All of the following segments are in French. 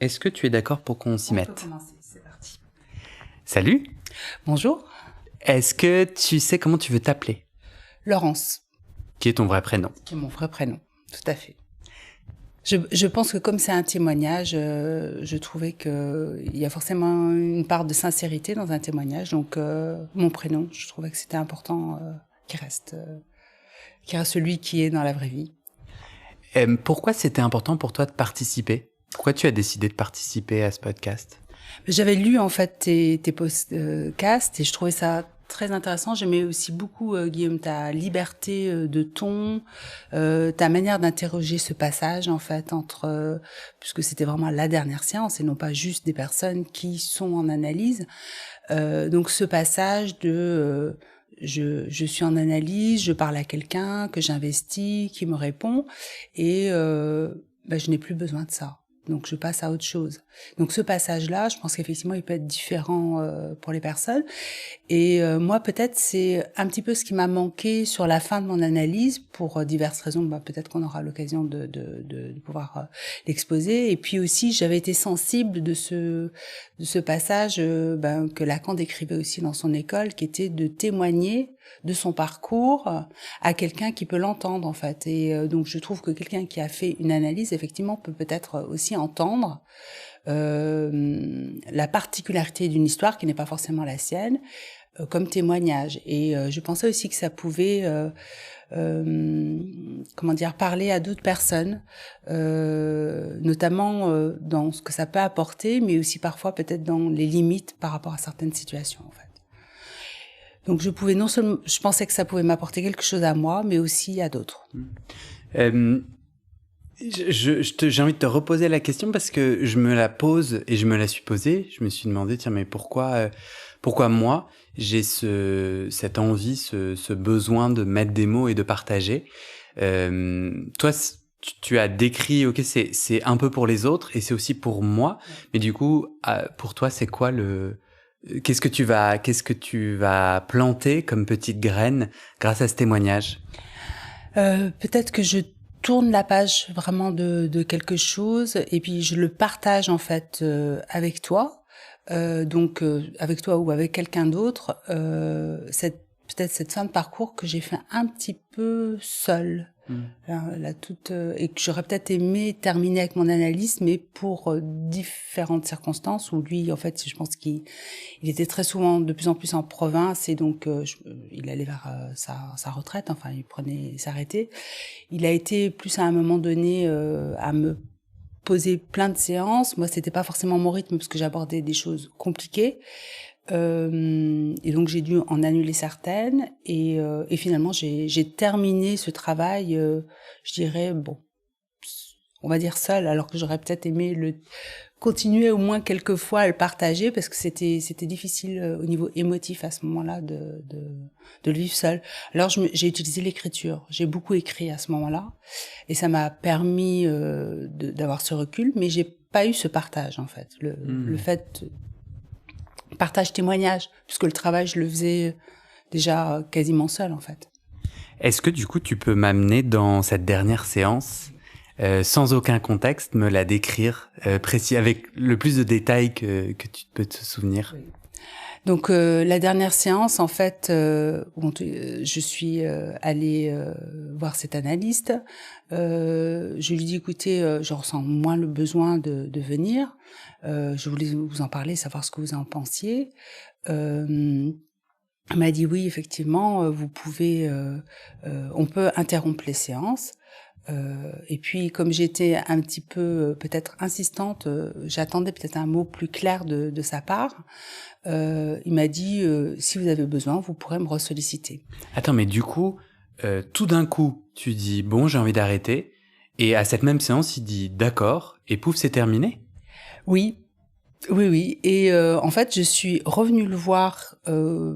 Est-ce que tu es d'accord pour qu'on s'y mette? On peut commencer, c'est parti. Salut. Bonjour, Est-ce que tu sais comment tu veux t'appeler? Laurence, Qui est ton vrai prénom? qui est mon vrai prénom, tout à fait. Je pense que comme c'est un témoignage, je trouvais qu'il y a forcément une part de sincérité dans un témoignage. Donc mon prénom, je trouvais que c'était important qu'il reste celui qui est dans la vraie vie. Pourquoi c'était important pour toi de participer? Pourquoi tu as décidé de participer à ce podcast? J'avais lu en fait tes podcasts et je trouvais ça très intéressant. J'aimais aussi beaucoup, Guillaume, ta liberté de ton, ta manière d'interroger ce passage en fait puisque c'était vraiment la dernière séance et non pas juste des personnes qui sont en analyse. Donc ce passage de je suis en analyse, je parle à quelqu'un que j'investis, qui me répond et je n'ai plus besoin de ça. Donc je passe à autre chose. Donc ce passage-là, je pense qu'effectivement il peut être différent pour les personnes. Et moi peut-être c'est un petit peu ce qui m'a manqué sur la fin de mon analyse pour diverses raisons. Peut-être qu'on aura l'occasion de pouvoir l'exposer. Et puis aussi j'avais été sensible de ce passage que Lacan décrivait aussi dans son école, qui était de témoigner de son parcours à quelqu'un qui peut l'entendre en fait. Et donc je trouve que quelqu'un qui a fait une analyse effectivement peut peut-être aussi entendre la particularité d'une histoire qui n'est pas forcément la sienne comme témoignage. Et je pensais aussi que ça pouvait parler à d'autres personnes, notamment dans ce que ça peut apporter, mais aussi parfois peut-être dans les limites par rapport à certaines situations en fait. Donc je pensais que ça pouvait m'apporter quelque chose à moi, mais aussi à d'autres. J'ai envie de te reposer la question parce que je me la pose et je me la suis posée. Je me suis demandé, tiens, mais pourquoi moi j'ai cette envie, ce besoin de mettre des mots et de partager. Toi, tu as décrit, ok, c'est un peu pour les autres et c'est aussi pour moi. Mais du coup, pour toi, c'est quoi qu'est-ce que tu vas planter comme petite graine grâce à ce témoignage? Peut-être que je tourne la page vraiment de quelque chose et puis je le partage en fait avec toi. Avec toi ou avec quelqu'un d'autre, peut-être cette fin de parcours que j'ai fait un petit peu seule. Et que j'aurais peut-être aimé terminer avec mon analyse, mais pour différentes circonstances où lui, en fait, je pense qu'il était très souvent de plus en plus en province et donc il allait vers sa retraite, enfin il s'arrêtait. Il a été plus à un moment donné à me poser plein de séances. Moi, c'était pas forcément mon rythme parce que j'abordais des choses compliquées. Et donc j'ai dû en annuler certaines et finalement j'ai terminé ce travail, je dirais on va dire seul, alors que j'aurais peut-être aimé le continuer au moins quelques fois à le partager parce que c'était difficile au niveau émotif à ce moment-là de le vivre seul. Alors j'ai utilisé l'écriture, j'ai beaucoup écrit à ce moment-là et ça m'a permis d'avoir ce recul, mais j'ai pas eu ce partage en fait, le fait partage témoignage, puisque le travail, je le faisais déjà quasiment seul, en fait. Est-ce que du coup, tu peux m'amener dans cette dernière séance, sans aucun contexte, me la décrire précis, avec le plus de détails que tu peux te souvenir? Oui. Donc la dernière séance, en fait, je suis allée voir cet analyste. Je lui dis, écoutez, je ressens moins le besoin de venir. Je voulais vous en parler, savoir ce que vous en pensiez. Elle m'a dit oui, effectivement, vous pouvez, on peut interrompre les séances. Et puis, comme j'étais un petit peu peut-être insistante, j'attendais peut-être un mot plus clair de sa part. Il m'a dit si vous avez besoin, vous pourrez me ressolliciter. Attends, mais du coup, tout d'un coup, tu dis bon, j'ai envie d'arrêter, et à cette même séance, il dit d'accord, et pouf, c'est terminé. Oui, oui, oui. Et en fait, je suis revenue le voir 4-5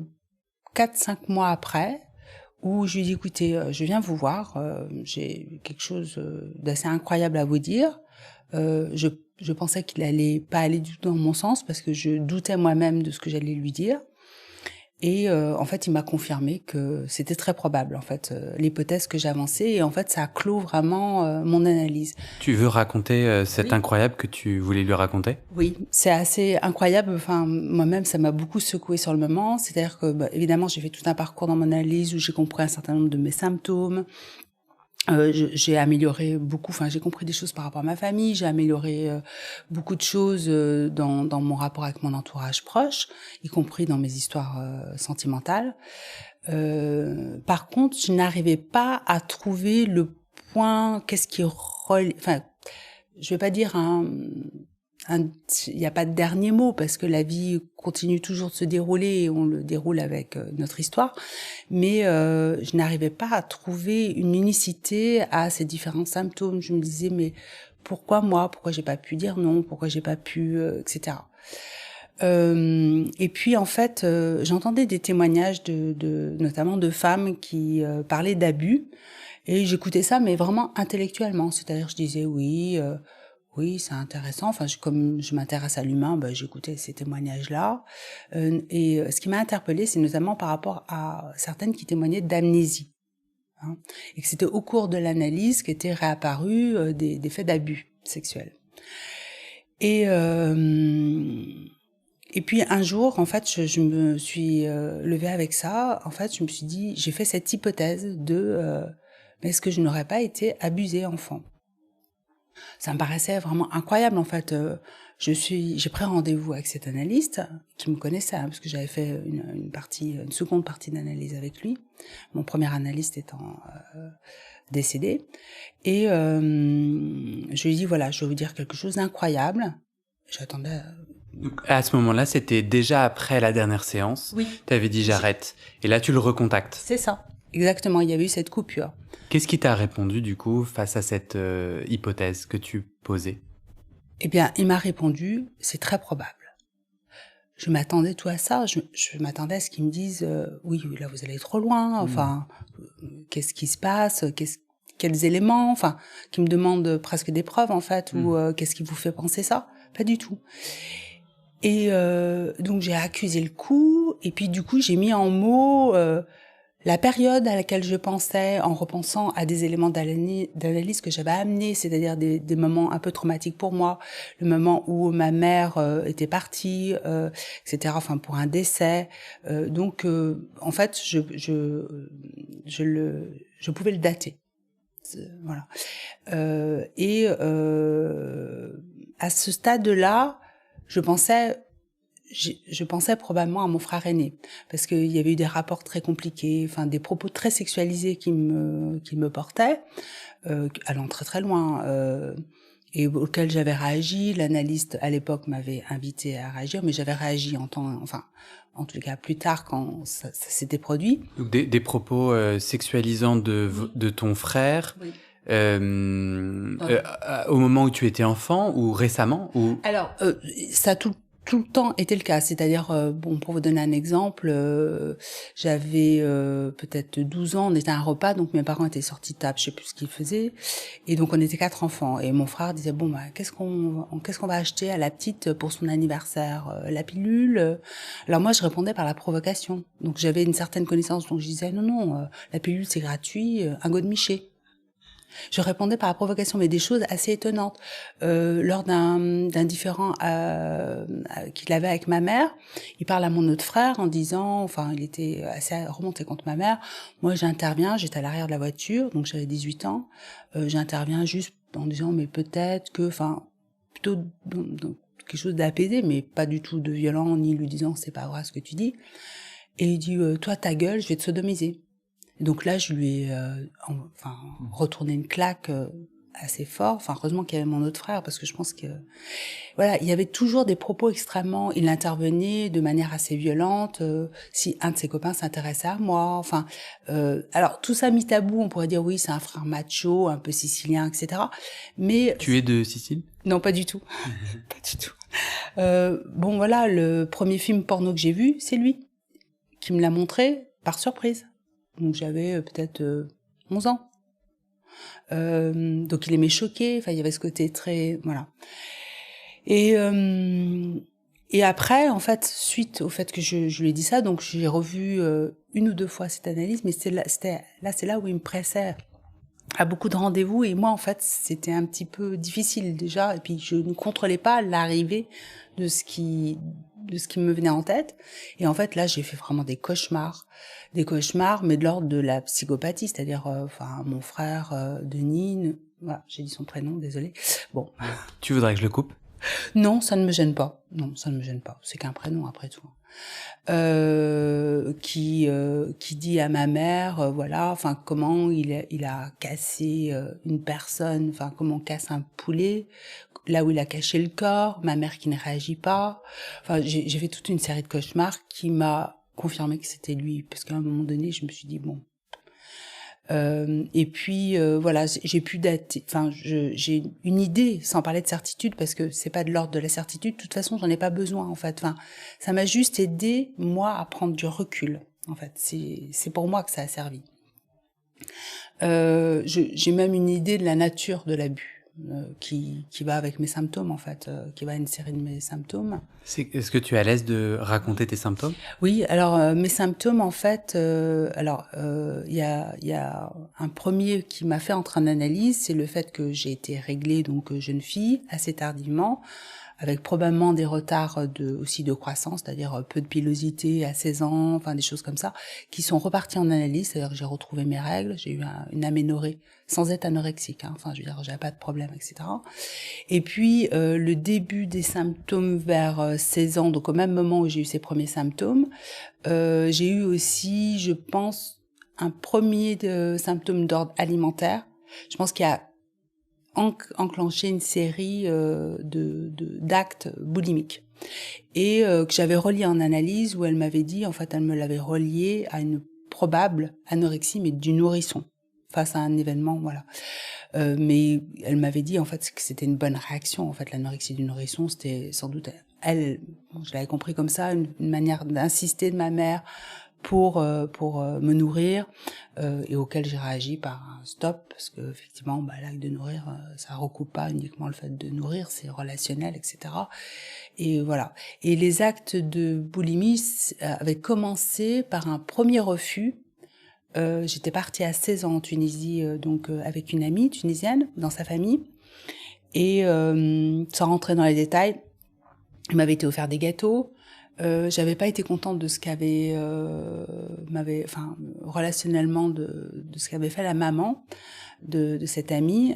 mois après, où je lui dis écoutez, je viens vous voir, j'ai quelque chose d'assez incroyable à vous dire. Je pensais qu'il allait pas aller du tout dans mon sens parce que je doutais moi-même de ce que j'allais lui dire. Et en fait, il m'a confirmé que c'était très probable, en fait, l'hypothèse que j'avançais. Et en fait, ça a clos vraiment mon analyse. Tu veux raconter cet Oui. incroyable que tu voulais lui raconter? Oui, c'est assez incroyable. Enfin, moi-même, ça m'a beaucoup secouée sur le moment. C'est-à-dire que, évidemment, j'ai fait tout un parcours dans mon analyse où j'ai compris un certain nombre de mes symptômes. J'ai amélioré beaucoup, enfin j'ai compris des choses par rapport à ma famille, j'ai amélioré beaucoup de choses dans mon rapport avec mon entourage proche, y compris dans mes histoires sentimentales. Par contre, je n'arrivais pas à trouver le point, qu'est-ce qui relie, enfin, je vais pas dire il n'y a pas de dernier mot parce que la vie continue toujours de se dérouler et on le déroule avec notre histoire. Mais je n'arrivais pas à trouver une unicité à ces différents symptômes. Je me disais, mais pourquoi moi? Pourquoi j'ai pas pu dire non? Pourquoi j'ai pas pu, etc. Et puis en fait, j'entendais des témoignages notamment de femmes qui parlaient d'abus. Et j'écoutais ça, mais vraiment intellectuellement. C'est-à-dire, je disais oui, oui, c'est intéressant. Enfin, comme je m'intéresse à l'humain, j'écoutais ces témoignages-là. Et ce qui m'a interpellée, c'est notamment par rapport à certaines qui témoignaient d'amnésie. Hein, et que c'était au cours de l'analyse qu'étaient réapparus des faits d'abus sexuels. Et puis un jour, en fait, je me suis levée avec ça. En fait, je me suis dit, j'ai fait cette hypothèse de mais est-ce que je n'aurais pas été abusée enfant? Ça me paraissait vraiment incroyable, en fait. J'ai pris rendez-vous avec cet analyste qui me connaissait, hein, parce que j'avais fait une seconde partie d'analyse avec lui. Mon premier analyste étant décédé. Et je lui ai dit, voilà, je vais vous dire quelque chose d'incroyable. J'attendais. Donc, à ce moment-là, c'était déjà après la dernière séance. Oui. Tu avais dit j'arrête. Et là, tu le recontactes. C'est ça. Exactement, il y avait eu cette coupure. Qu'est-ce qui t'a répondu, du coup, face à cette hypothèse que tu posais? Eh bien, il m'a répondu, c'est très probable. Je m'attendais tout à ça. Je m'attendais à ce qu'ils me disent, oui, là, vous allez trop loin. Enfin, qu'est-ce qui se passe? Quels éléments? Enfin, qui me demandent presque des preuves, en fait, ou qu'est-ce qui vous fait penser ça? Pas du tout. Et donc, j'ai accusé le coup. Et puis, du coup, j'ai mis en mots la période à laquelle je pensais, en repensant à des éléments d'analyse que j'avais amenés, c'est-à-dire des moments un peu traumatiques pour moi, le moment où ma mère était partie, etc. Enfin, pour un décès. Donc, en fait, je pouvais le dater. Voilà. À ce stade-là, je pensais probablement à mon frère aîné, parce qu'il y avait eu des rapports très compliqués, enfin des propos très sexualisés qui me portaient, allant très très loin, et auxquels j'avais réagi. L'analyste à l'époque m'avait invité à réagir, mais j'avais réagi en tout cas plus tard quand ça s'était produit. Donc des propos sexualisants de ton frère. Oui. Au moment où tu étais enfant ou récemment ou... Alors, ça a tout le temps été le cas. C'est-à-dire, pour vous donner un exemple, j'avais peut-être 12 ans, on était à un repas, donc mes parents étaient sortis de table, je sais plus ce qu'ils faisaient, et donc on était 4 enfants. Et mon frère disait, bon, qu'est-ce qu'on va acheter à la petite pour son anniversaire? La pilule? Alors moi, je répondais par la provocation. Donc j'avais une certaine connaissance, donc je disais, non, la pilule c'est gratuit, un godemiché. Je répondais par la provocation, mais des choses assez étonnantes. Lors d'un différend qu'il avait avec ma mère, il parle à mon autre frère en disant, enfin, il était assez remonté contre ma mère. Moi, j'interviens, j'étais à l'arrière de la voiture, donc j'avais 18 ans. J'interviens juste en disant, mais peut-être que, enfin, plutôt dans quelque chose d'apaisé, mais pas du tout de violent, ni lui disant, c'est pas vrai ce que tu dis. Et il dit, toi, ta gueule, je vais te sodomiser. Donc là, je lui ai retourné une claque assez fort. Enfin, heureusement qu'il y avait mon autre frère, parce que je pense que voilà, il y avait toujours des propos extrêmement. Il intervenait de manière assez violente. Si un de ses copains s'intéressait à moi, enfin, alors tout ça mis à bout, on pourrait dire oui, c'est un frère macho, un peu sicilien, etc. Mais tu es de Sicile? Non, pas du tout, pas du tout. Bon, voilà, le premier film porno que j'ai vu, c'est lui qui me l'a montré par surprise. Donc j'avais peut-être 11 ans. Donc il aimait choquer, enfin il y avait ce côté très... Voilà. Et Et après, en fait, suite au fait que je lui ai dit ça, donc j'ai revu 1 ou 2 fois cette analyse, mais c'est là où il me pressait à beaucoup de rendez-vous, et moi, en fait, c'était un petit peu difficile déjà, et puis je ne contrôlais pas l'arrivée de ce qui me venait en tête. Et en fait, là, j'ai fait vraiment des cauchemars, mais de l'ordre de la psychopathie, c'est-à-dire, enfin, mon frère Denis, voilà, j'ai dit son prénom, désolé. Bon, Tu voudrais que je le coupe? non, ça ne me gêne pas. Non, ça ne me gêne pas. C'est qu'un prénom après tout. Qui dit à ma mère, voilà, enfin comment il a cassé une personne, enfin comment on casse un poulet, là où il a caché le corps, ma mère qui ne réagit pas. Enfin, j'ai fait toute une série de cauchemars qui m'a confirmé que c'était lui, parce qu'à un moment donné, je me suis dit bon. Et puis voilà, j'ai pu dater, enfin j'ai une idée, sans parler de certitude, parce que c'est pas de l'ordre de la certitude. De toute façon, j'en ai pas besoin en fait. Enfin, ça m'a juste aidé moi à prendre du recul. En fait, c'est pour moi que ça a servi. J'ai même une idée de la nature de l'abus qui va avec mes symptômes en fait, qui va à une série de mes symptômes. Est-ce que tu es à l'aise de raconter tes symptômes? Oui, alors mes symptômes en fait, il y a un premier qui m'a fait entrer en analyse, c'est le fait que j'ai été réglée donc jeune fille assez tardivement, avec probablement des retards aussi de croissance, c'est-à-dire peu de pilosité à 16 ans, enfin des choses comme ça, qui sont repartis en analyse, c'est-à-dire que j'ai retrouvé mes règles, j'ai eu une aménorrhée sans être anorexique, hein, enfin je veux dire j'avais pas de problème, etc. Et puis le début des symptômes vers 16 ans, donc au même moment où j'ai eu ces premiers symptômes, j'ai eu aussi, je pense, un premier symptôme d'ordre alimentaire. Je pense qu'il y a enclenché une série d'actes boulimiques et que j'avais relié en analyse, où elle m'avait dit, en fait, elle me l'avait relié à une probable anorexie, mais du nourrisson face à un événement, voilà. Mais elle m'avait dit en fait que c'était une bonne réaction. En fait, l'anorexie du nourrisson, c'était sans doute elle, bon, je l'avais compris comme ça, une manière d'insister de ma mère pour me nourrir, et auquel j'ai réagi par un stop, parce que effectivement, l'acte de nourrir, ça recoupe pas uniquement le fait de nourrir, c'est relationnel, etc. Et voilà. Et les actes de boulimie avaient commencé par un premier refus. J'étais partie à 16 ans en Tunisie, donc avec une amie tunisienne dans sa famille, et sans rentrer dans les détails, il m'avait été offert des gâteaux. J'avais pas été contente de ce relationnellement de ce qu'avait fait la maman de cette amie,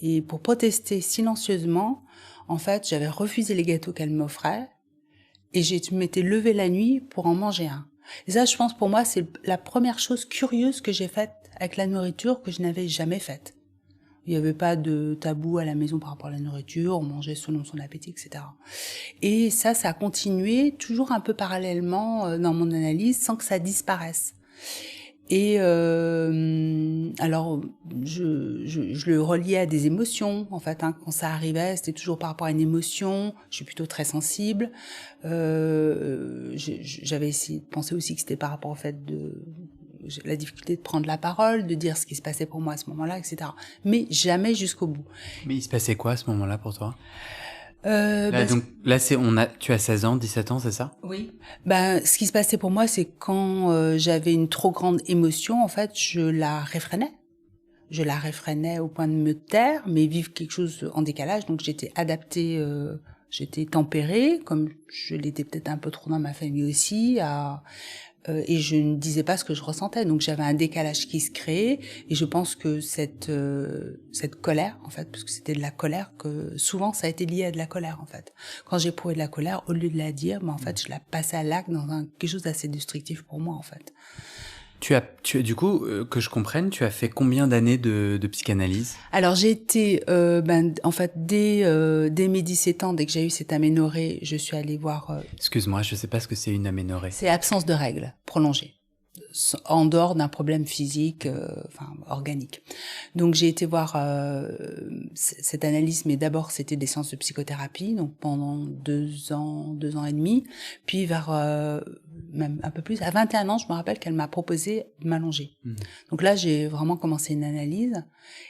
et pour protester silencieusement, en fait, j'avais refusé les gâteaux qu'elle m'offrait, et je m'étais levée la nuit pour en manger un. Et ça, je pense, pour moi, c'est la première chose curieuse que j'ai faite avec la nourriture, que je n'avais jamais faite. Il n'y avait pas de tabou à la maison par rapport à la nourriture, on mangeait selon son appétit, etc. Et ça a continué toujours un peu parallèlement dans mon analyse, sans que ça disparaisse. Et alors, je le reliais à des émotions, en fait. Hein, quand ça arrivait, c'était toujours par rapport à une émotion. Je suis plutôt très sensible. J'avais essayé de penser aussi que c'était par rapport au fait de la difficulté de prendre la parole, de dire ce qui se passait pour moi à ce moment-là, etc. Mais jamais jusqu'au bout. Mais il se passait quoi à ce moment-là pour toi? Donc là, tu as 16 ans, 17 ans, c'est ça? Oui. Ce qui se passait pour moi, c'est quand j'avais une trop grande émotion, en fait, je la réfrénais. Je la réfrénais au point de me taire, mais vivre quelque chose en décalage. Donc j'étais adaptée, j'étais tempérée, comme je l'étais peut-être un peu trop dans ma famille aussi, et je ne disais pas ce que je ressentais. Donc j'avais un décalage qui se créait, et je pense que cette colère, en fait, parce que c'était de la colère, que souvent ça a été lié à de la colère, en fait. Quand j'éprouvais de la colère, au lieu de la dire, en fait, je la passais à l'acte dans quelque chose d'assez destructif pour moi, en fait. Du coup, que je comprenne, tu as fait combien d'années de psychanalyse? Alors j'ai été, en fait, dès mes 17 ans, dès que j'ai eu cette aménorrhée, je suis allée voir... Excuse-moi, je sais pas ce que c'est une aménorrhée. C'est absence de règles prolongée, en dehors d'un problème physique, organique. Donc j'ai été voir cette analyse, mais d'abord c'était des séances de psychothérapie, donc pendant 2 ans et demi, puis vers même un peu plus. À 21 ans, je me rappelle qu'elle m'a proposé de m'allonger. Mmh. Donc là, j'ai vraiment commencé une analyse.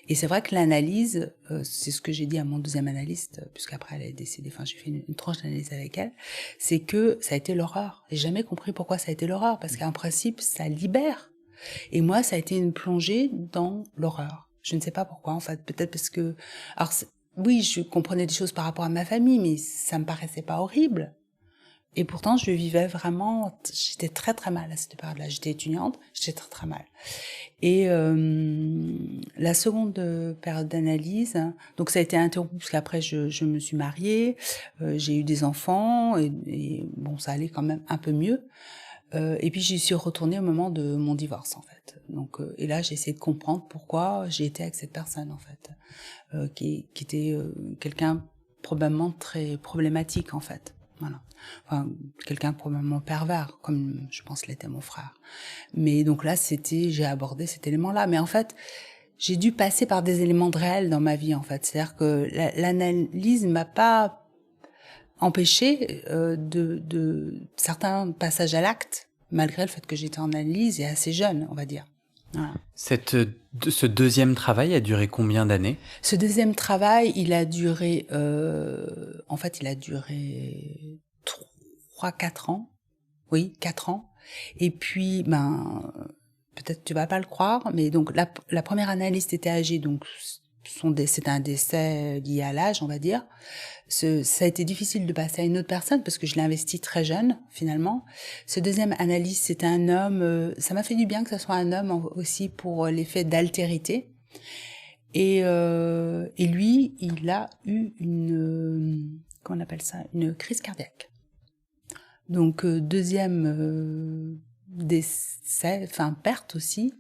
Et c'est vrai que l'analyse, c'est ce que j'ai dit à mon deuxième analyste, puisqu'après elle est décédée, enfin j'ai fait une tranche d'analyse avec elle, c'est que ça a été l'horreur. J'ai jamais compris pourquoi ça a été l'horreur, parce qu'en principe, ça libère. Et moi, ça a été une plongée dans l'horreur. Je ne sais pas pourquoi, en fait. Peut-être parce que... Alors, oui, je comprenais des choses par rapport à ma famille, mais ça me paraissait pas horrible. Et pourtant, je vivais vraiment... J'étais très, très mal à cette période-là. J'étais étudiante, j'étais très, très mal. Et la seconde période d'analyse, donc ça a été interrompu parce qu'après, je me suis mariée, j'ai eu des enfants, et bon, ça allait quand même un peu mieux. Et puis j'y suis retournée au moment de mon divorce, en fait. Donc, et là, j'ai essayé de comprendre pourquoi j'ai été avec cette personne, en fait, qui était quelqu'un probablement très problématique, en fait. Voilà. Enfin, quelqu'un probablement pervers, comme je pense l'était mon frère. Mais donc là, j'ai abordé cet élément-là. Mais en fait, j'ai dû passer par des éléments de réel dans ma vie, en fait. C'est-à-dire que l'analyse m'a pas empêché de certains passages à l'acte, malgré le fait que j'étais en analyse et assez jeune, on va dire. Voilà. Ce deuxième travail a duré combien d'années? Ce deuxième travail, il a duré, en fait, il a duré 3-4 ans. Oui, 4 ans. Et puis, peut-être tu vas pas le croire, mais donc la première analyste était âgée, donc c'était un décès lié à l'âge, on va dire. Ça a été difficile de passer à une autre personne parce que je l'ai investi très jeune, finalement. Ce deuxième analyste, c'était un homme. Ça m'a fait du bien que ce soit un homme aussi pour l'effet d'altérité. Et lui, il a eu comment on appelle ça, une crise cardiaque. Donc deuxième décès, enfin perte aussi.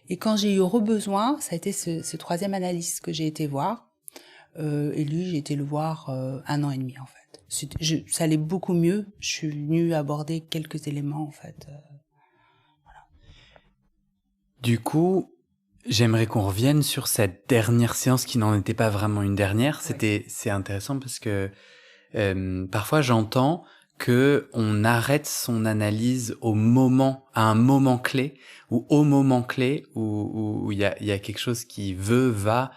Et quand j'ai eu besoin, ça a été ce troisième analyste que j'ai été voir. Et lui, j'ai été le voir 1 an et demi, en fait. Ça allait beaucoup mieux. Je suis venue aborder quelques éléments, en fait. Voilà. Du coup, j'aimerais qu'on revienne sur cette dernière séance qui n'en était pas vraiment une dernière. C'est intéressant parce que parfois j'entends que on arrête son analyse à un moment clé, ou au moment clé où il y a quelque chose qui va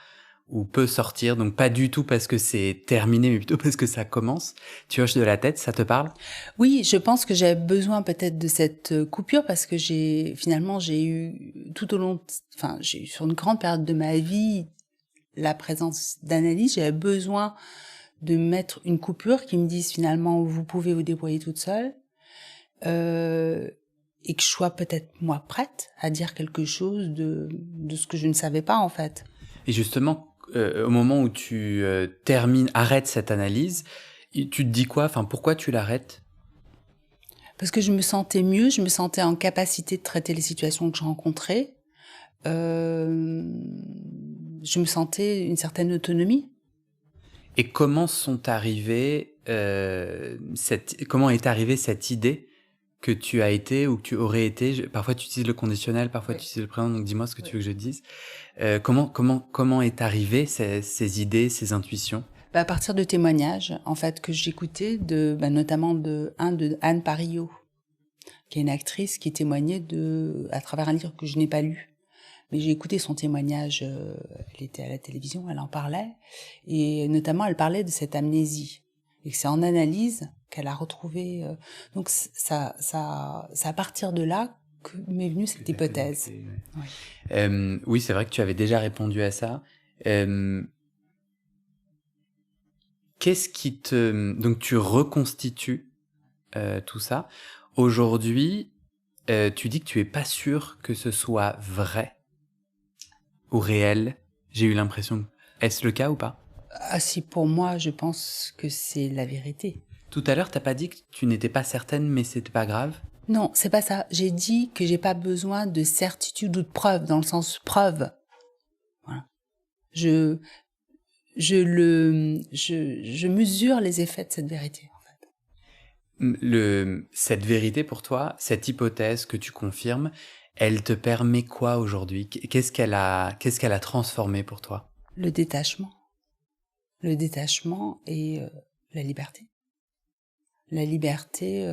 ou peut sortir. Donc pas du tout parce que c'est terminé, mais plutôt parce que ça commence. Tu hoches de la tête, ça te parle? Oui, je pense que j'avais besoin peut-être de cette coupure parce que j'ai eu tout au long, j'ai eu sur une grande période de ma vie la présence d'analyse. J'avais besoin de mettre une coupure qui me dise finalement vous pouvez vous débrouiller toute seule, et que je sois peut-être moi prête à dire quelque chose de ce que je ne savais pas, en fait. Et justement, au moment où tu arrêtes cette analyse, tu te dis quoi? Enfin, pourquoi tu l'arrêtes? Parce que je me sentais mieux, je me sentais en capacité de traiter les situations que je rencontrais. Je me sentais une certaine autonomie. Et comment comment est arrivée cette idée que tu as été ou que tu aurais été? Parfois tu utilises le conditionnel, parfois tu utilises le présent, donc dis-moi ce que tu veux que je dise. Comment est arrivée ces idées, ces intuitions? À partir de témoignages, en fait, que j'écoutais notamment de Anne Parillo, qui est une actrice qui témoignait à travers un livre que je n'ai pas lu. Mais j'ai écouté son témoignage, elle était à la télévision, elle en parlait, et notamment elle parlait de cette amnésie, et que c'est en analyse qu'elle a retrouvé. Donc c'est à partir de là que m'est venue cette hypothèse. Ouais. Oui, c'est vrai que tu avais déjà répondu à ça. Qu'est-ce qui donc tu reconstitues tout ça. Aujourd'hui, tu dis que tu es pas sûr que ce soit vrai ou réel. J'ai eu l'impression. Est-ce le cas ou pas? Ah si, pour moi, je pense que c'est la vérité. Tout à l'heure, t'as pas dit que tu n'étais pas certaine, mais c'était pas grave? Non, c'est pas ça. J'ai dit que j'ai pas besoin de certitude ou de preuve, dans le sens preuve. Voilà. Je mesure les effets de cette vérité, en fait. Cette vérité pour toi, cette hypothèse que tu confirmes, elle te permet quoi aujourd'hui? Qu'est-ce qu'elle a transformé pour toi? Le détachement. Le détachement et la liberté. La liberté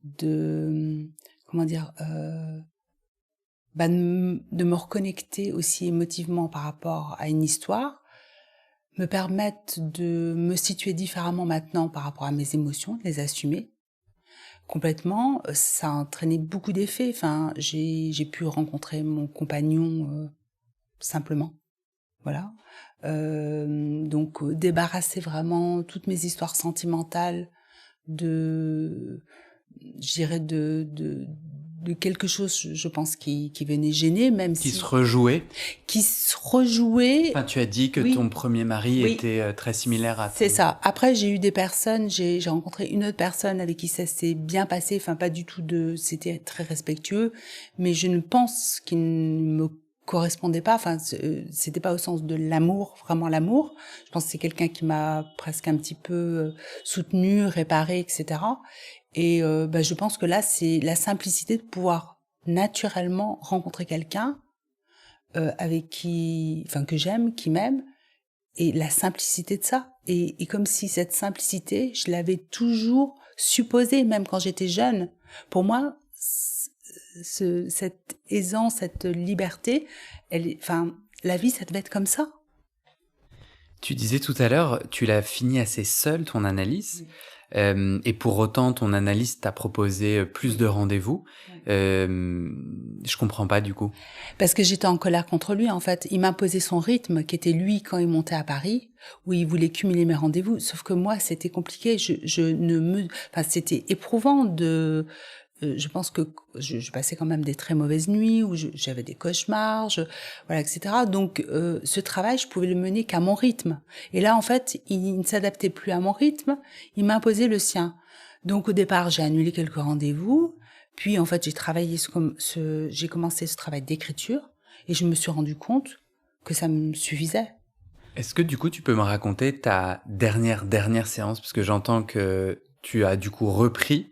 de comment dire, de me reconnecter aussi émotivement par rapport à une histoire, me permettent de me situer différemment maintenant par rapport à mes émotions, de les assumer complètement. Ça a entraîné beaucoup d'effets. Enfin, j'ai pu rencontrer mon compagnon simplement. Voilà. Donc débarrasser vraiment toutes mes histoires sentimentales je dirais de quelque chose, je pense, qui venait gêner, même Qui si se rejouait. qui se rejouait. Enfin, tu as dit que Oui. ton premier mari Oui. était très similaire à C'est ton... ça. Après, j'ai eu des personnes, j'ai rencontré une autre personne avec qui ça s'est bien passé. Enfin, pas du tout c'était très respectueux, mais je ne pense qu'il ne me correspondait pas. Enfin, c'était pas au sens de l'amour, vraiment l'amour. Je pense que c'est quelqu'un qui m'a presque un petit peu soutenue, réparée, etc. Et je pense que là, c'est la simplicité de pouvoir naturellement rencontrer quelqu'un avec que j'aime, qui m'aime, et la simplicité de ça. Et comme si cette simplicité, je l'avais toujours supposée, même quand j'étais jeune. Pour moi, cette aisance, cette liberté, la vie, ça devait être comme ça. Tu disais tout à l'heure, tu l'as fini assez seule, ton analyse. Oui. Et pour autant, ton analyste t'a proposé plus de rendez-vous. Je comprends pas du coup. Parce que j'étais en colère contre lui, en fait. Il m'imposait son rythme, qui était lui quand il montait à Paris, où il voulait cumuler mes rendez-vous. Sauf que moi, c'était compliqué. C'était éprouvant je pense que je passais quand même des très mauvaises nuits, où j'avais des cauchemars, voilà, etc. Donc, ce travail, je pouvais le mener qu'à mon rythme. Et là, en fait, il ne s'adaptait plus à mon rythme, il m'imposait le sien. Donc, au départ, j'ai annulé quelques rendez-vous, puis, en fait, j'ai commencé ce travail d'écriture, et je me suis rendu compte que ça me suffisait. Est-ce que du coup, tu peux me raconter ta dernière séance? Parce que j'entends que tu as du coup repris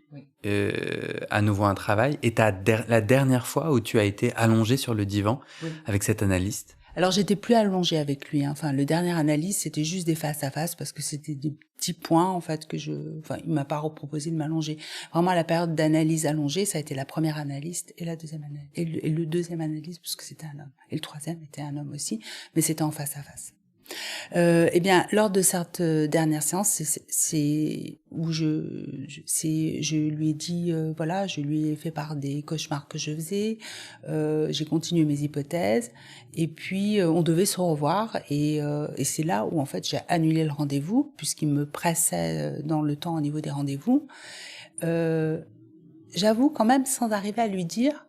à nouveau un travail. Et la dernière fois où tu as été allongé sur le divan avec cet analyste? Alors, j'étais plus allongée avec lui, hein. Enfin, le dernier analyse, c'était juste des face à face parce que c'était des petits points, en fait, il m'a pas proposé de m'allonger. Vraiment, la période d'analyse allongée, ça a été la première analyste et la deuxième analyse. Et le deuxième analyse, parce que c'était un homme. Et le troisième était un homme aussi, mais c'était en face à face. Eh bien, lors de cette dernière séance, c'est où je lui ai dit, voilà, je lui ai fait part des cauchemars que je faisais, j'ai continué mes hypothèses, et puis on devait se revoir, et c'est là où en fait j'ai annulé le rendez-vous, puisqu'il me pressait dans le temps au niveau des rendez-vous. J'avoue quand même, sans arriver à lui dire,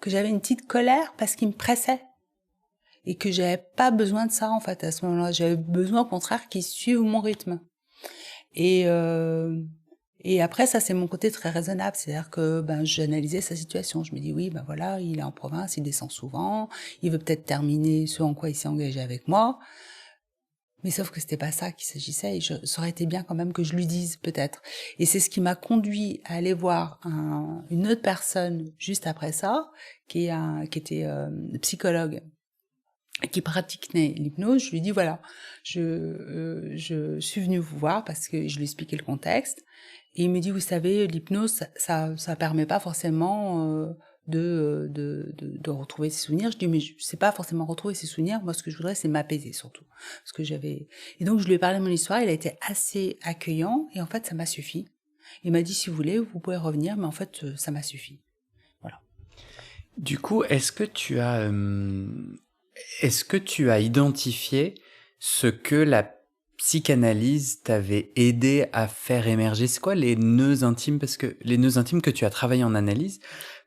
que j'avais une petite colère parce qu'il me pressait. Et que j'avais pas besoin de ça, en fait, à ce moment-là. J'avais besoin, au contraire, qu'il suive mon rythme. Et après, ça, c'est mon côté très raisonnable. C'est-à-dire que, j'analysais sa situation. Je me dis, oui, voilà, il est en province, il descend souvent, il veut peut-être terminer ce en quoi il s'est engagé avec moi. Mais sauf que c'était pas ça qu'il s'agissait, et ça aurait été bien quand même que je lui dise, peut-être. Et c'est ce qui m'a conduit à aller voir une autre personne juste après ça, qui était psychologue, qui pratiquait l'hypnose. Je lui dis voilà, je suis venue vous voir parce que je lui expliquais le contexte, et il me dit, vous savez, l'hypnose ça permet pas forcément de retrouver ses souvenirs. Je dis, mais c'est pas forcément retrouver ses souvenirs, moi ce que je voudrais c'est m'apaiser surtout, parce que et donc je lui ai parlé de mon histoire, il a été assez accueillant, et en fait ça m'a suffi. Il m'a dit, si vous voulez vous pouvez revenir, mais en fait ça m'a suffi. Voilà. Du coup, est-ce que tu as identifié ce que la psychanalyse t'avait aidé à faire émerger? C'est quoi les nœuds intimes? Parce que les nœuds intimes que tu as travaillé en analyse,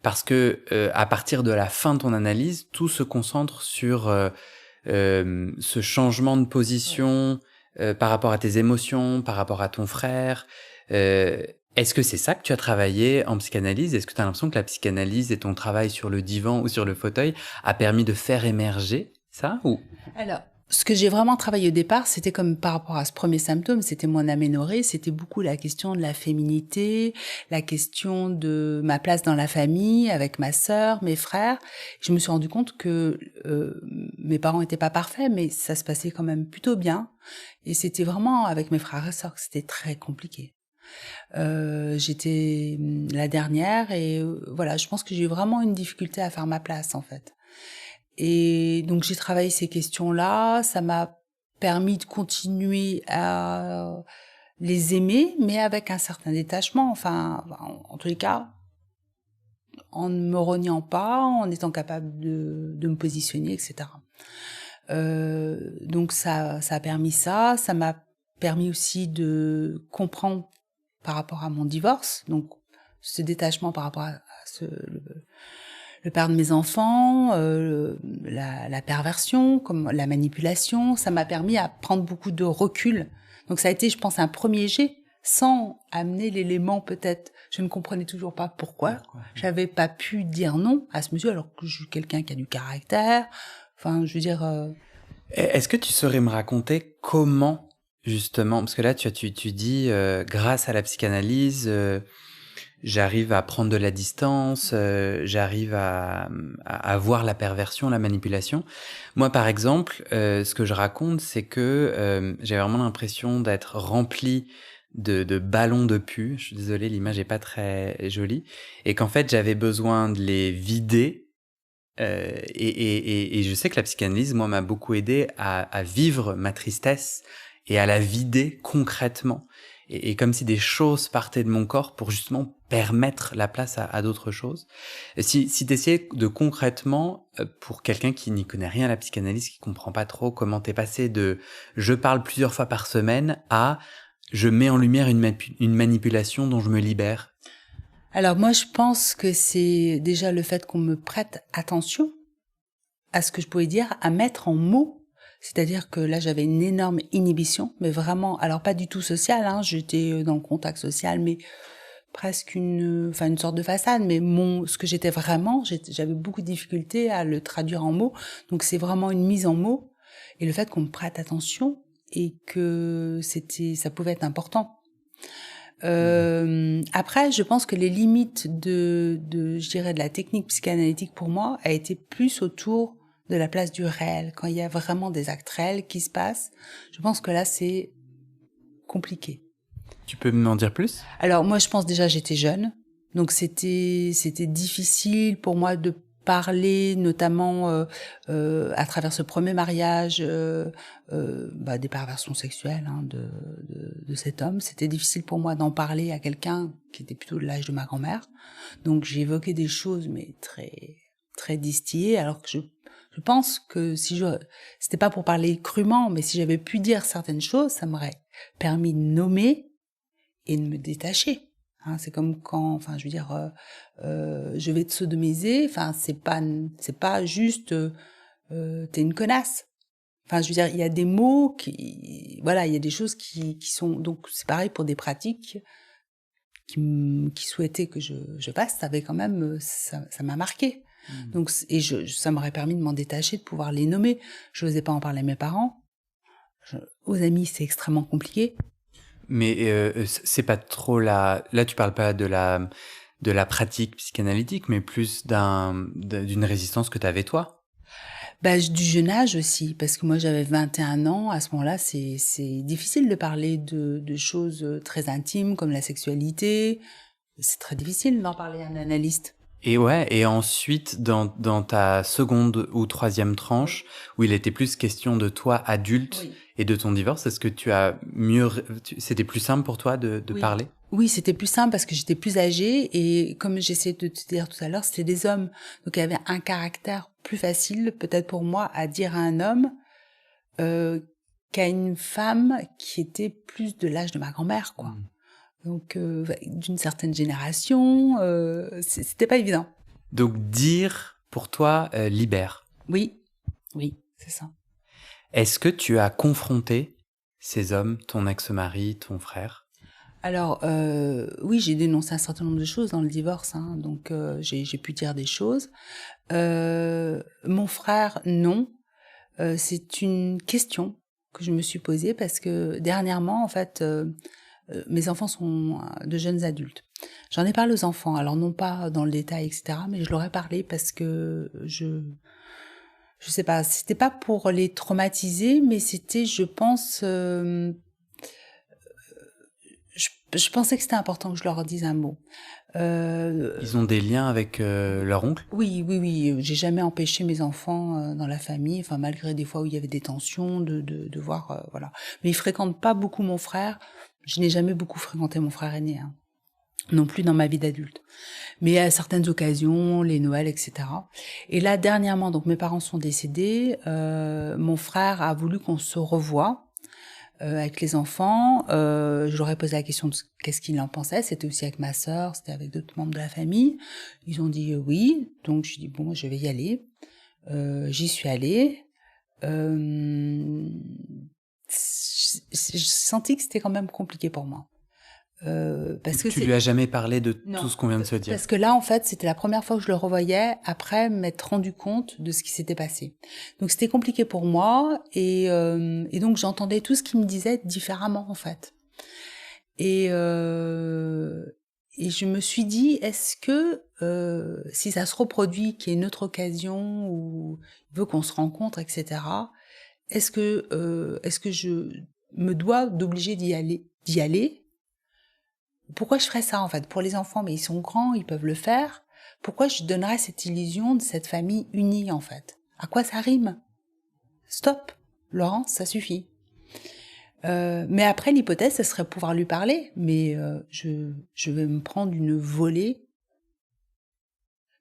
parce que à partir de la fin de ton analyse, tout se concentre sur ce changement de position par rapport à tes émotions, par rapport à ton frère. Est-ce que c'est ça que tu as travaillé en psychanalyse? Est-ce que tu as l'impression que la psychanalyse et ton travail sur le divan ou sur le fauteuil a permis de faire émerger ça, ou? Alors, ce que j'ai vraiment travaillé au départ, c'était comme par rapport à ce premier symptôme, c'était mon aménorrhée, c'était beaucoup la question de la féminité, la question de ma place dans la famille, avec ma sœur, mes frères. Je me suis rendu compte que mes parents étaient pas parfaits, mais ça se passait quand même plutôt bien. Et c'était vraiment avec mes frères et sœurs que c'était très compliqué. J'étais la dernière et voilà, je pense que j'ai eu vraiment une difficulté à faire ma place en fait. Et donc j'ai travaillé ces questions-là, ça m'a permis de continuer à les aimer, mais avec un certain détachement, enfin, en tous les cas, en ne me reniant pas, en étant capable de me positionner, etc. Donc ça a permis ça. Ça m'a permis aussi de comprendre par rapport à mon divorce, donc ce détachement par rapport à le père de mes enfants, la perversion, comme la manipulation. Ça m'a permis à prendre beaucoup de recul. Donc ça a été, je pense, un premier jet, sans amener l'élément peut-être. Je ne comprenais toujours pas pourquoi. J'avais pas pu dire non à ce monsieur, alors que je suis quelqu'un qui a du caractère. Enfin, je veux dire... Est-ce que tu saurais me raconter comment, justement, parce que là, tu dis, grâce à la psychanalyse, j'arrive à prendre de la distance, j'arrive à voir la perversion, la manipulation. Moi, par exemple, ce que je raconte, c'est que j'ai vraiment l'impression d'être rempli de ballons de pu. Je suis désolé, l'image est pas très jolie. Et qu'en fait, j'avais besoin de les vider. Et je sais que la psychanalyse, moi, m'a beaucoup aidé à vivre ma tristesse et à la vider concrètement. Et comme si des choses partaient de mon corps pour justement permettre la place à d'autres choses. Si tu essayais de concrètement, pour quelqu'un qui n'y connaît rien à la psychanalyse, qui comprend pas trop comment t'es passé de « je parle plusieurs fois par semaine » à « je mets en lumière une manipulation dont je me libère ». Alors moi, je pense que c'est déjà le fait qu'on me prête attention à ce que je pouvais dire, à mettre en mots. C'est-à-dire que là, j'avais une énorme inhibition, mais vraiment, alors pas du tout sociale, hein, j'étais dans le contact social, mais presque une sorte de façade, mais ce que j'étais vraiment, j'avais beaucoup de difficultés à le traduire en mots. Donc c'est vraiment une mise en mots, et le fait qu'on me prête attention, et que ça pouvait être important. Après, je pense que les limites je dirais, de la technique psychanalytique pour moi a été plus autour de la place du réel. Quand il y a vraiment des actes réels qui se passent, je pense que là, c'est compliqué. Tu peux m'en dire plus ? Alors, moi, je pense déjà, j'étais jeune. Donc, c'était difficile pour moi de parler, notamment à travers ce premier mariage, des perversions sexuelles de cet homme. C'était difficile pour moi d'en parler à quelqu'un qui était plutôt de l'âge de ma grand-mère. Donc j'ai évoqué des choses, mais très très distillées, alors que je pense que c'était pas pour parler crûment, mais si j'avais pu dire certaines choses, ça m'aurait permis de nommer et de me détacher. Hein, c'est comme quand, enfin, je veux dire, je vais te sodomiser. Enfin, c'est pas juste, t'es une connasse. Enfin, je veux dire, il y a des mots voilà, il y a des choses qui sont, donc c'est pareil pour des pratiques qui souhaitaient que je fasse. Ça avait quand même, ça m'a marqué. Donc, ça m'aurait permis de m'en détacher, de pouvoir les nommer. Je n'osais pas en parler à mes parents. Aux amis, c'est extrêmement compliqué. Mais c'est pas trop là tu parles pas de la pratique psychanalytique, mais plus d'une résistance que t'avais toi. Du jeune âge aussi, parce que moi j'avais 21 ans, à ce moment-là c'est difficile de parler de choses très intimes comme la sexualité, c'est très difficile d'en parler à un analyste. Et ensuite, dans ta seconde ou troisième tranche, où il était plus question de toi adulte Oui. et de ton divorce, est-ce que c'était plus simple pour toi de Oui. parler ? Oui, c'était plus simple parce que j'étais plus âgée et comme j'essayais de te dire tout à l'heure, c'était des hommes. Donc il y avait un caractère plus facile peut-être pour moi à dire à un homme qu'à une femme qui était plus de l'âge de ma grand-mère, quoi. Donc d'une certaine génération, c'était pas évident. Donc dire, pour toi, libère. Oui, c'est ça. Est-ce que tu as confronté ces hommes, ton ex-mari, ton frère ? Alors oui, j'ai dénoncé un certain nombre de choses dans le divorce, hein, donc j'ai pu dire des choses. Mon frère, non. C'est une question que je me suis posée parce que dernièrement, en fait, mes enfants sont de jeunes adultes. J'en ai parlé aux enfants, alors non pas dans le détail, etc., mais je leur ai parlé parce que je sais pas, c'était pas pour les traumatiser, mais c'était, je pense, je pensais que c'était important que je leur dise un mot. Ils ont des liens avec leur oncle? Oui, oui, oui. J'ai jamais empêché mes enfants dans la famille, enfin malgré des fois où il y avait des tensions, de voir, voilà. Mais ils fréquentent pas beaucoup mon frère. Je n'ai jamais beaucoup fréquenté mon frère aîné, hein, non plus dans ma vie d'adulte. Mais à certaines occasions, les Noëls, etc. Et là, dernièrement, donc mes parents sont décédés. Mon frère a voulu qu'on se revoie. Avec les enfants, je leur ai posé la question de qu'est-ce qu'ils en pensaient. C'était aussi avec ma sœur, c'était avec d'autres membres de la famille. Ils ont dit oui, donc je dis bon, je vais y aller. J'y suis allée. J'ai senti que c'était quand même compliqué pour moi. Parce que Tu lui as jamais parlé de non, tout ce qu'on vient de se dire? parce que là, en fait, c'était la première fois que je le revoyais après m'être rendu compte de ce qui s'était passé. Donc c'était compliqué pour moi et donc j'entendais tout ce qu'il me disait différemment en fait. Et je me suis dit, est-ce que si ça se reproduit, qu'il y ait une autre occasion où il veut qu'on se rencontre, etc. Est-ce que je me dois d'obliger d'y aller? Pourquoi je ferais ça en fait? Pour les enfants, mais ils sont grands, ils peuvent le faire. Pourquoi je donnerais cette illusion de cette famille unie en fait? À quoi ça rime? Stop, Laurence, ça suffit. Mais après, l'hypothèse, ce serait pouvoir lui parler, mais je vais me prendre une volée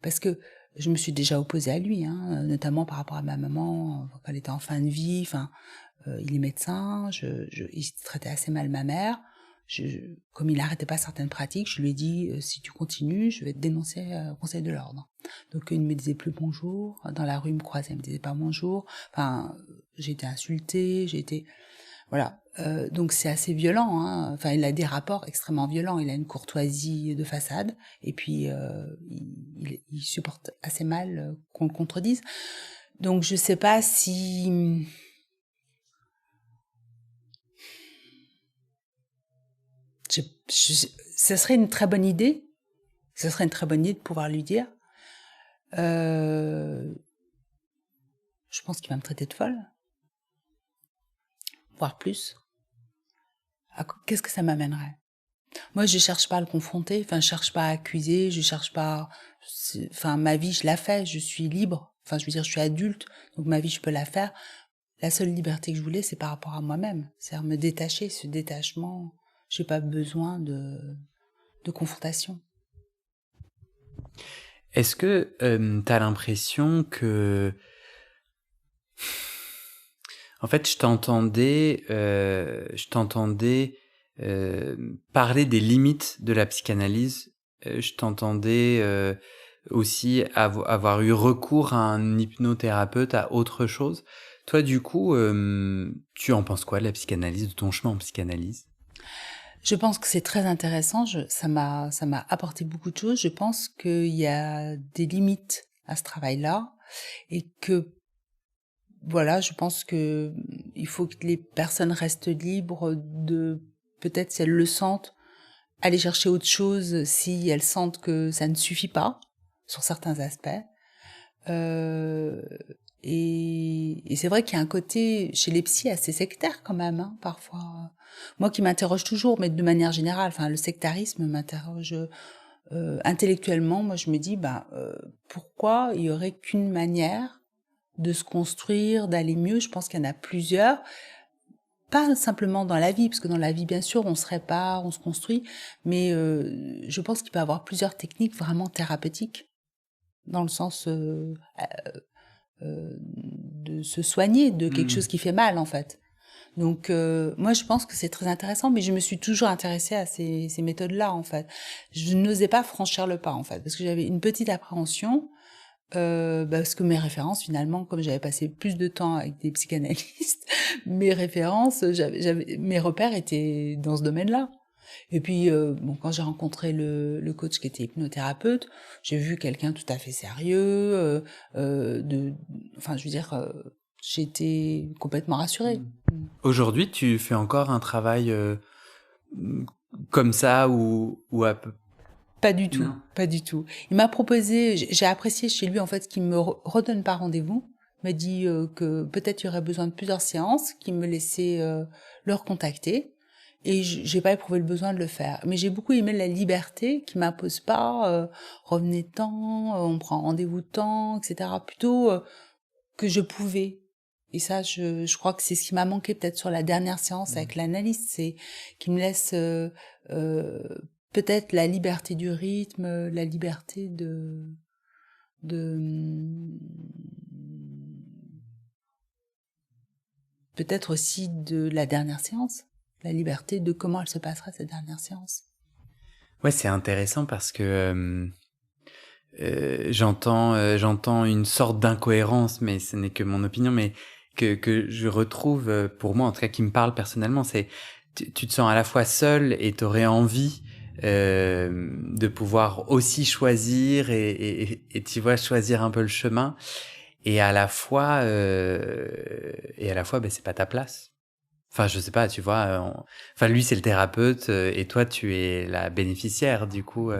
parce que je me suis déjà opposée à lui, hein, notamment par rapport à ma maman quand elle était en fin de vie. Enfin, il est médecin, il traitait assez mal ma mère. Comme il n'arrêtait pas certaines pratiques, je lui ai dit si tu continues, je vais te dénoncer au Conseil de l'ordre. Donc il ne me disait plus bonjour, dans la rue il me croisait, il me disait pas bonjour. Enfin, j'ai été insultée, voilà. Donc c'est assez violent, hein. Enfin, il a des rapports extrêmement violents. Il a une courtoisie de façade, et puis il supporte assez mal qu'on le contredise. Donc je sais pas si ça serait une très bonne idée. Ce serait une très bonne idée de pouvoir lui dire. Je pense qu'il va me traiter de folle, voire plus. Qu'est-ce que ça m'amènerait? Moi, je cherche pas à le confronter. Enfin, je cherche pas à accuser. Je cherche pas. Enfin, ma vie, je la fais. Je suis libre. Enfin, je veux dire, je suis adulte, donc ma vie, je peux la faire. La seule liberté que je voulais, c'est par rapport à moi-même. C'est-à-dire me détacher. Ce détachement, j'ai pas besoin de confrontation. Est-ce que t'as l'impression que... En fait, je t'entendais parler des limites de la psychanalyse. Je t'entendais aussi avoir eu recours à un hypnothérapeute, à autre chose. Toi, du coup, tu en penses quoi de la psychanalyse, de ton chemin en psychanalyse? Je pense que c'est très intéressant. Ça m'a apporté beaucoup de choses. Je pense qu'il y a des limites à ce travail-là et que voilà, je pense que il faut que les personnes restent libres de, peut-être si elles le sentent, aller chercher autre chose si elles sentent que ça ne suffit pas sur certains aspects. Euh, et c'est vrai qu'il y a un côté chez les psys assez sectaire quand même, hein, parfois. Moi qui m'interroge toujours, mais de manière générale, enfin le sectarisme m'interroge intellectuellement. Moi je me dis, pourquoi il y aurait qu'une manière de se construire, d'aller mieux? Je pense qu'il y en a plusieurs. Pas simplement dans la vie, parce que dans la vie, bien sûr, on se répare, on se construit, mais je pense qu'il peut y avoir plusieurs techniques vraiment thérapeutiques, dans le sens de se soigner de quelque chose qui fait mal, en fait. Donc, moi, je pense que c'est très intéressant, mais je me suis toujours intéressée à ces méthodes-là, en fait. Je n'osais pas franchir le pas, en fait, parce que j'avais une petite appréhension, parce que mes références, finalement, comme j'avais passé plus de temps avec des psychanalystes, mes références, mes repères étaient dans ce domaine-là. Et puis, quand j'ai rencontré le coach qui était hypnothérapeute, j'ai vu quelqu'un tout à fait sérieux, enfin, je veux dire, j'ai été complètement rassurée. Aujourd'hui, tu fais encore un travail comme ça ou à peu... Pas du tout, Non. pas du tout. Il m'a proposé, j'ai apprécié chez lui en fait qu'il me redonne pas rendez-vous. Il m'a dit que peut-être il y aurait besoin de plusieurs séances, qu'il me laissait le recontacter. Et j'ai pas éprouvé le besoin de le faire. Mais j'ai beaucoup aimé la liberté qui m'impose pas, revenez tant, on prend rendez-vous tant, etc. Plutôt que je pouvais. Et ça, je crois que c'est ce qui m'a manqué peut-être sur la dernière séance avec l'analyste, c'est qu'il me laisse euh, peut-être la liberté du rythme, la liberté de peut-être aussi de la dernière séance, la liberté de comment elle se passera cette dernière séance. Ouais, c'est intéressant parce que j'entends une sorte d'incohérence, mais ce n'est que mon opinion, mais que je retrouve, pour moi en tout cas qui me parle personnellement, c'est tu te sens à la fois seul et t'aurais envie de pouvoir aussi choisir et tu vois choisir un peu le chemin et à la fois ben c'est pas ta place. Enfin, je sais pas, tu vois. Enfin, lui, c'est le thérapeute et toi, tu es la bénéficiaire, du coup.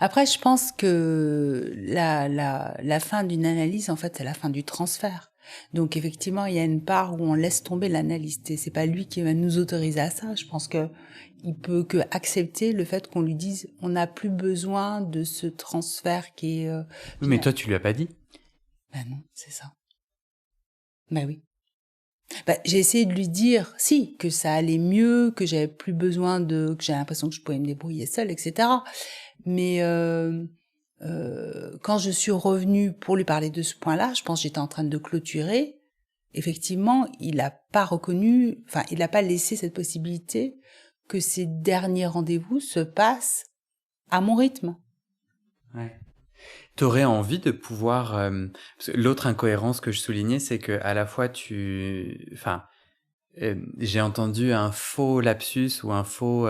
Après, je pense que la fin d'une analyse, en fait, c'est la fin du transfert. Donc, effectivement, il y a une part où on laisse tomber l'analyste et c'est pas lui qui va nous autoriser à ça. Je pense que il peut que accepter le fait qu'on lui dise on n'a plus besoin de ce transfert qui est. Oui, mais toi, tu lui as pas dit. Ben non, c'est ça. Ben oui. Ben, j'ai essayé de lui dire, si, que ça allait mieux, que j'avais plus besoin que j'avais l'impression que je pouvais me débrouiller seule, etc. Mais quand je suis revenue pour lui parler de ce point-là, je pense que j'étais en train de clôturer. Effectivement, il n'a pas reconnu, enfin, il n'a pas laissé cette possibilité que ces derniers rendez-vous se passent à mon rythme. Ouais. T'aurais envie de pouvoir. Parce que l'autre incohérence que je soulignais, c'est que à la fois enfin, j'ai entendu un faux lapsus ou un faux.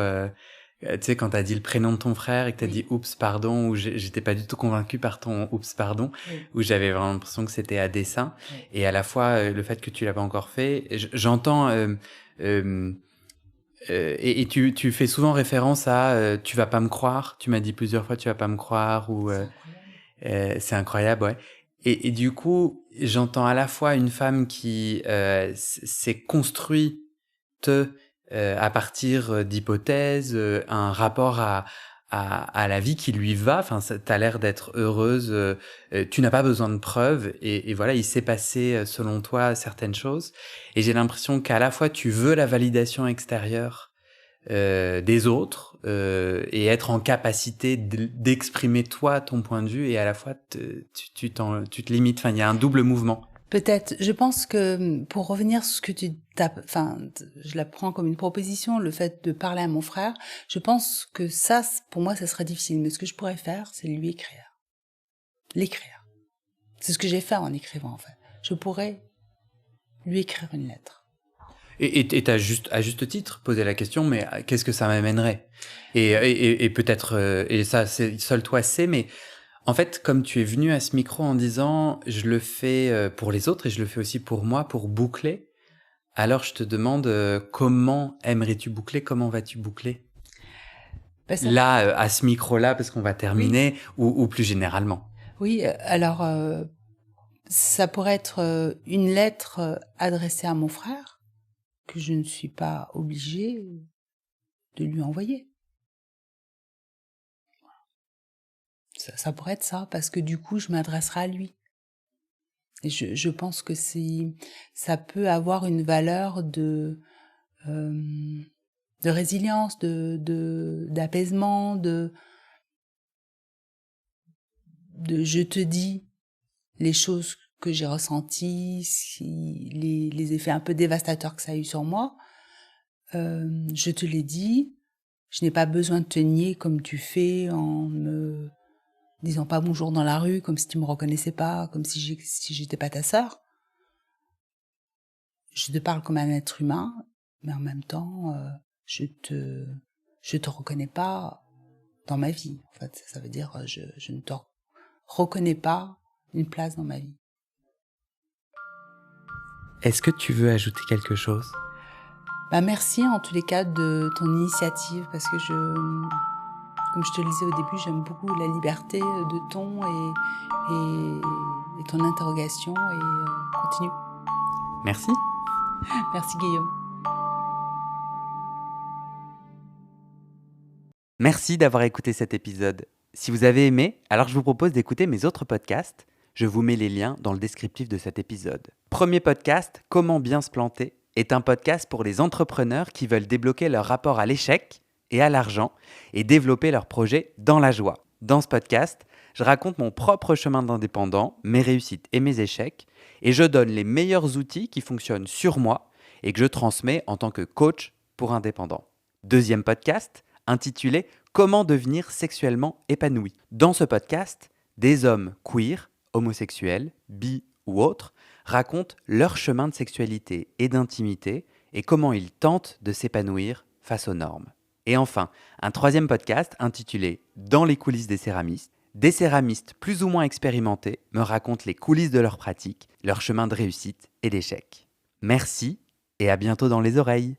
Tu sais, quand t'as dit le prénom de ton frère et que t'as dit oups pardon, ou j'étais pas du tout convaincu par ton oups pardon, où j'avais vraiment l'impression que c'était à dessein. Et à la fois le fait que tu l'as pas encore fait, j'entends. Et tu fais souvent référence à tu vas pas me croire. Tu m'as dit plusieurs fois tu vas pas me croire ou c'est incroyable, ouais. Et du coup, j'entends à la fois une femme qui s'est construite à partir d'hypothèses, un rapport à la vie qui lui va. Enfin, t'as l'air d'être heureuse. Tu n'as pas besoin de preuves. Et voilà, il s'est passé, selon toi, certaines choses. Et j'ai l'impression qu'à la fois, tu veux la validation extérieure des autres et être en capacité d'exprimer toi ton point de vue et à la fois tu te limites. Enfin, il y a un double mouvement. Peut-être. Je pense que pour revenir sur ce que tu tapes, enfin, je la prends comme une proposition, le fait de parler à mon frère. Je pense que ça, pour moi, ça serait difficile. Mais ce que je pourrais faire, c'est lui écrire. L'écrire. C'est ce que j'ai fait en écrivant, en fait. Je pourrais lui écrire une lettre. Et t'as juste, à juste titre posé la question, mais qu'est-ce que ça m'amènerait et peut-être, et ça, c'est seul toi sais, mais en fait, comme tu es venu à ce micro en disant, je le fais pour les autres et je le fais aussi pour moi, pour boucler, alors je te demande comment aimerais-tu boucler, comment vas-tu boucler là, à ce micro-là, parce qu'on va terminer, ou plus généralement. Oui, alors, ça pourrait être une lettre adressée à mon frère, que je ne suis pas obligée de lui envoyer. Ça pourrait être ça, parce que du coup, je m'adresserai à lui. Et je pense que ça peut avoir une valeur de résilience, d'apaisement, de je te dis les choses que j'ai ressenties, les effets un peu dévastateurs que ça a eu sur moi. Je te l'ai dit, je n'ai pas besoin de te nier comme tu fais en me disant pas bonjour dans la rue, comme si tu me reconnaissais pas, comme si j'étais pas ta sœur. Je te parle comme un être humain, mais en même temps, je te reconnais pas dans ma vie. En fait, ça veut dire, je ne te reconnais pas une place dans ma vie. Est-ce que tu veux ajouter quelque chose ? Bah merci en tous les cas de ton initiative, parce que comme je te le disais au début, j'aime beaucoup la liberté de ton et ton interrogation, et continue. Merci. Merci Guillaume. Merci d'avoir écouté cet épisode. Si vous avez aimé, alors je vous propose d'écouter mes autres podcasts. Je vous mets les liens dans le descriptif de cet épisode. Premier podcast, Comment bien se planter, est un podcast pour les entrepreneurs qui veulent débloquer leur rapport à l'échec et à l'argent et développer leur projet dans la joie. Dans ce podcast, je raconte mon propre chemin d'indépendant, mes réussites et mes échecs, et je donne les meilleurs outils qui fonctionnent sur moi et que je transmets en tant que coach pour indépendants. Deuxième podcast, intitulé Comment devenir sexuellement épanoui. Dans ce podcast, des hommes queer, homosexuels, bi ou autres, racontent leur chemin de sexualité et d'intimité et comment ils tentent de s'épanouir face aux normes. Et enfin, un troisième podcast intitulé Dans les coulisses des céramistes. Des céramistes plus ou moins expérimentés me racontent les coulisses de leur pratique, leur chemin de réussite et d'échec. Merci et à bientôt dans les oreilles.